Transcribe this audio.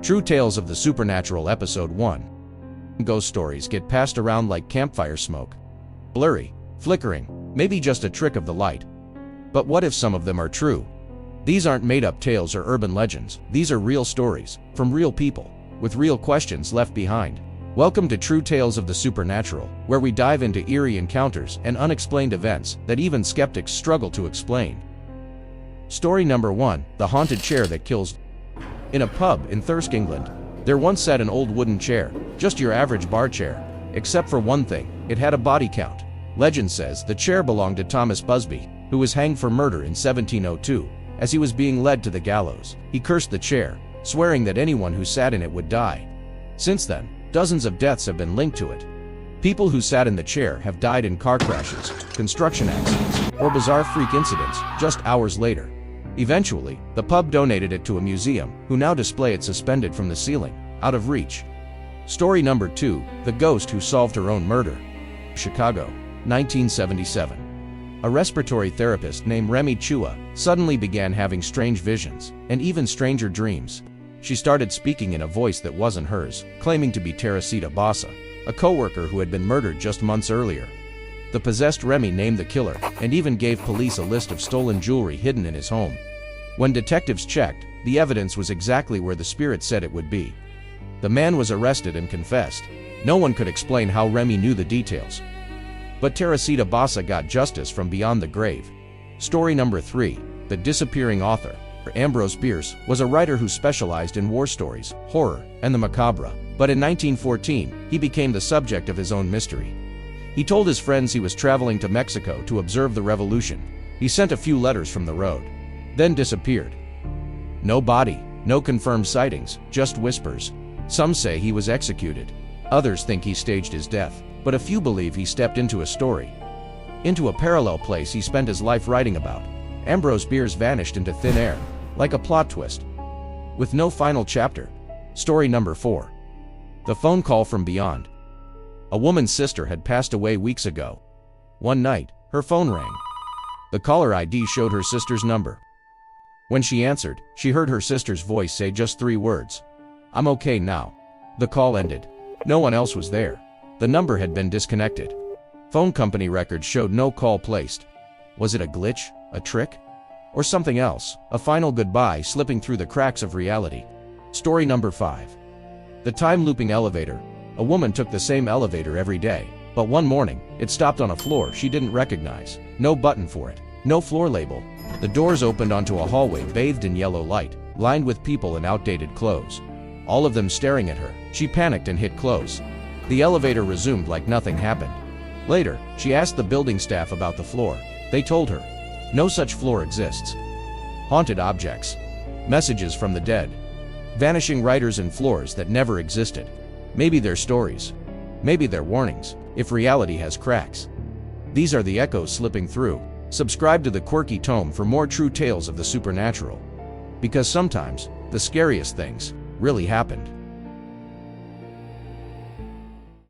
True Tales of the Supernatural Episode 1. Ghost stories get passed around like campfire smoke. Blurry, flickering, maybe just a trick of the light. But what if some of them are true? These aren't made-up tales or urban legends. These are real stories, from real people, with real questions left behind. Welcome to True Tales of the Supernatural, where we dive into eerie encounters and unexplained events that even skeptics struggle to explain. Story number 1, The Haunted Chair That Kills. In a pub in Thirsk, England, there once sat an old wooden chair, just your average bar chair, except for one thing: it had a body count. Legend says the chair belonged to Thomas Busby, who was hanged for murder in 1702. As he was being led to the gallows, he cursed the chair, swearing that anyone who sat in it would die. Since then, dozens of deaths have been linked to it. People who sat in the chair have died in car crashes, construction accidents, or bizarre freak incidents just hours later. Eventually, the pub donated it to a museum, who now display it suspended from the ceiling, out of reach. Story number 2, The Ghost Who Solved Her Own Murder. Chicago, 1977. A respiratory therapist named Remy Chua suddenly began having strange visions, and even stranger dreams. She started speaking in a voice that wasn't hers, claiming to be Teresita Bassa, a co-worker who had been murdered just months earlier. The possessed Remy named the killer, and even gave police a list of stolen jewelry hidden in his home. When detectives checked, the evidence was exactly where the spirit said it would be. The man was arrested and confessed. No one could explain how Remy knew the details. But Teresita Bassa got justice from beyond the grave. Story number 3, The Disappearing Author. Ambrose Bierce was a writer who specialized in war stories, horror, and the macabre. But in 1914, he became the subject of his own mystery. He told his friends he was traveling to Mexico to observe the revolution. He sent a few letters from the road, then disappeared. No body, no confirmed sightings, just whispers. Some say he was executed. Others think he staged his death, but a few believe he stepped into a story, into a parallel place he spent his life writing about. Ambrose Bierce vanished into thin air, like a plot twist, with no final chapter. Story number 4, The Phone Call from Beyond. A woman's sister had passed away weeks ago. One night, her phone rang. The caller ID showed her sister's number. When she answered, she heard her sister's voice say just 3 words: "I'm okay now." The call ended. No one else was there. The number had been disconnected. Phone company records showed no call placed. Was it a glitch, a trick, or something else? A final goodbye slipping through the cracks of reality. Story number 5, The Time-Looping Elevator. A woman took the same elevator every day, but one morning, it stopped on a floor she didn't recognize. No button for it, no floor label. The doors opened onto a hallway bathed in yellow light, lined with people in outdated clothes, all of them staring at her. She panicked and hit close. The elevator resumed like nothing happened. Later, she asked the building staff about the floor. They told her, no such floor exists. Haunted objects, messages from the dead, vanishing writers and floors that never existed. Maybe they're stories. Maybe they're warnings, if reality has cracks. These are the echoes slipping through. Subscribe to the Quirky Tome for more true tales of the supernatural. Because sometimes, the scariest things really happened.